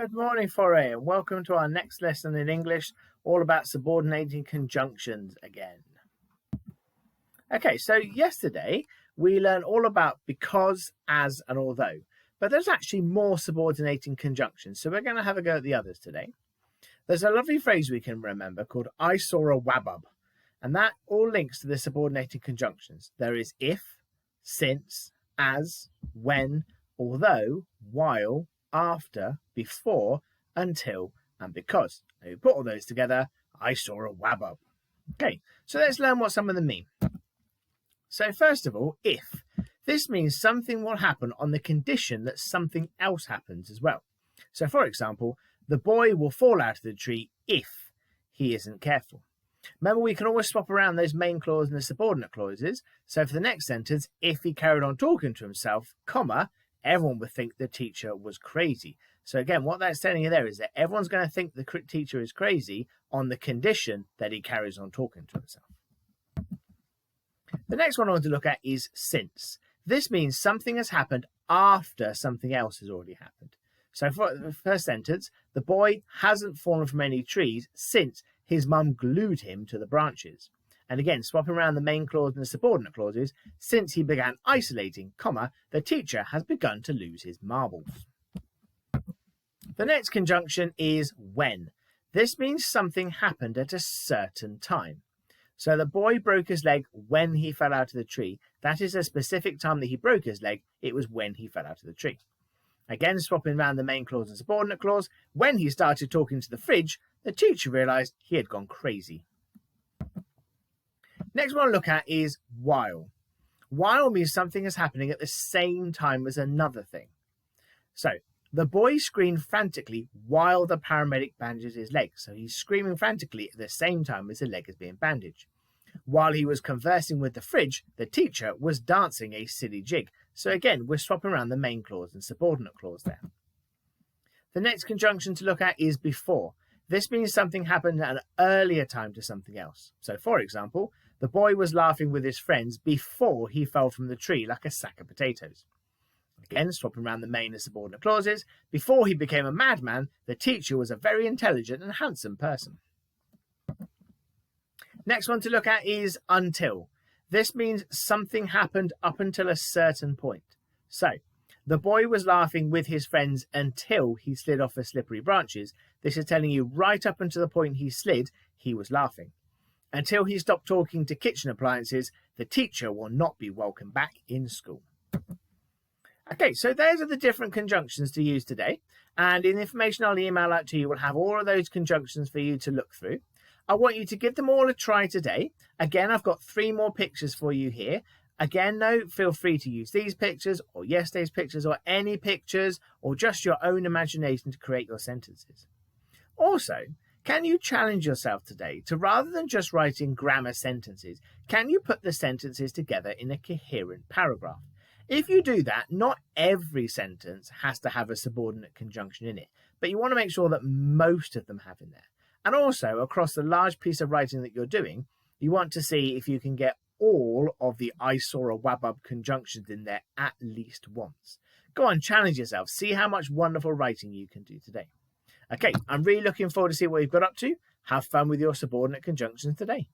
Good morning, Foray, and welcome to our next lesson in English, all about subordinating conjunctions again. Okay, so yesterday we learned all about because, as, and although, but there's actually more subordinating conjunctions, so we're going to have a go at the others today. There's a lovely phrase we can remember called I saw a wabub, and that all links to the subordinating conjunctions. There is if, since, as, when, although, while, after, before, until, and because. Now we put all those together, I saw a wabub. Okay, so let's learn what some of them mean. So first of all, if. This means something will happen on the condition that something else happens as well. So for example, the boy will fall out of the tree if he isn't careful. Remember, we can always swap around those main clause and the subordinate clauses. So for the next sentence, if he carried on talking to himself, comma, everyone would think the teacher was crazy. So again, what that's telling you there is that everyone's going to think the teacher is crazy on the condition that he carries on talking to himself. The next one I want to look at is since. This means something has happened after something else has already happened. So for the first sentence, the boy hasn't fallen from any trees since his mum glued him to the branches. And again, swapping around the main clause and the subordinate clauses, since he began isolating, comma, the teacher has begun to lose his marbles. The next conjunction is when. This means something happened at a certain time. So the boy broke his leg when he fell out of the tree. That is a specific time that he broke his leg. It was when he fell out of the tree. Again, swapping around the main clause and subordinate clause, when he started talking to the fridge, the teacher realised he had gone crazy. Next one to look at is while. While means something is happening at the same time as another thing. So, the boy screamed frantically while the paramedic bandages his leg. So he's screaming frantically at the same time as the leg is being bandaged. While he was conversing with the fridge, the teacher was dancing a silly jig. So again, we're swapping around the main clause and subordinate clause there. The next conjunction to look at is before. This means something happened at an earlier time to something else. So for example, the boy was laughing with his friends before he fell from the tree like a sack of potatoes. Again, swapping around the main and subordinate clauses, before he became a madman, the teacher was a very intelligent and handsome person. Next one to look at is until. This means something happened up until a certain point. So, the boy was laughing with his friends until he slid off the slippery branches. This is telling you right up until the point he slid, he was laughing. Until he stopped talking to kitchen appliances, the teacher will not be welcome back in school. Okay, so those are the different conjunctions to use today. And in the information I'll email out to you, we'll have all of those conjunctions for you to look through. I want you to give them all a try today. Again, I've got 3 more pictures for you here. Again, though, feel free to use these pictures or yesterday's pictures or any pictures or just your own imagination to create your sentences. Also, can you challenge yourself today to, rather than just writing grammar sentences, can you put the sentences together in a coherent paragraph? If you do that, not every sentence has to have a subordinate conjunction in it, but you want to make sure that most of them have in there. And also, across the large piece of writing that you're doing, you want to see if you can get all of the I saw a wabub conjunctions in there at least once. Go on, challenge yourself. See how much wonderful writing you can do today. Okay, I'm really looking forward to see what you've got up to. Have fun with your subordinate conjunctions today.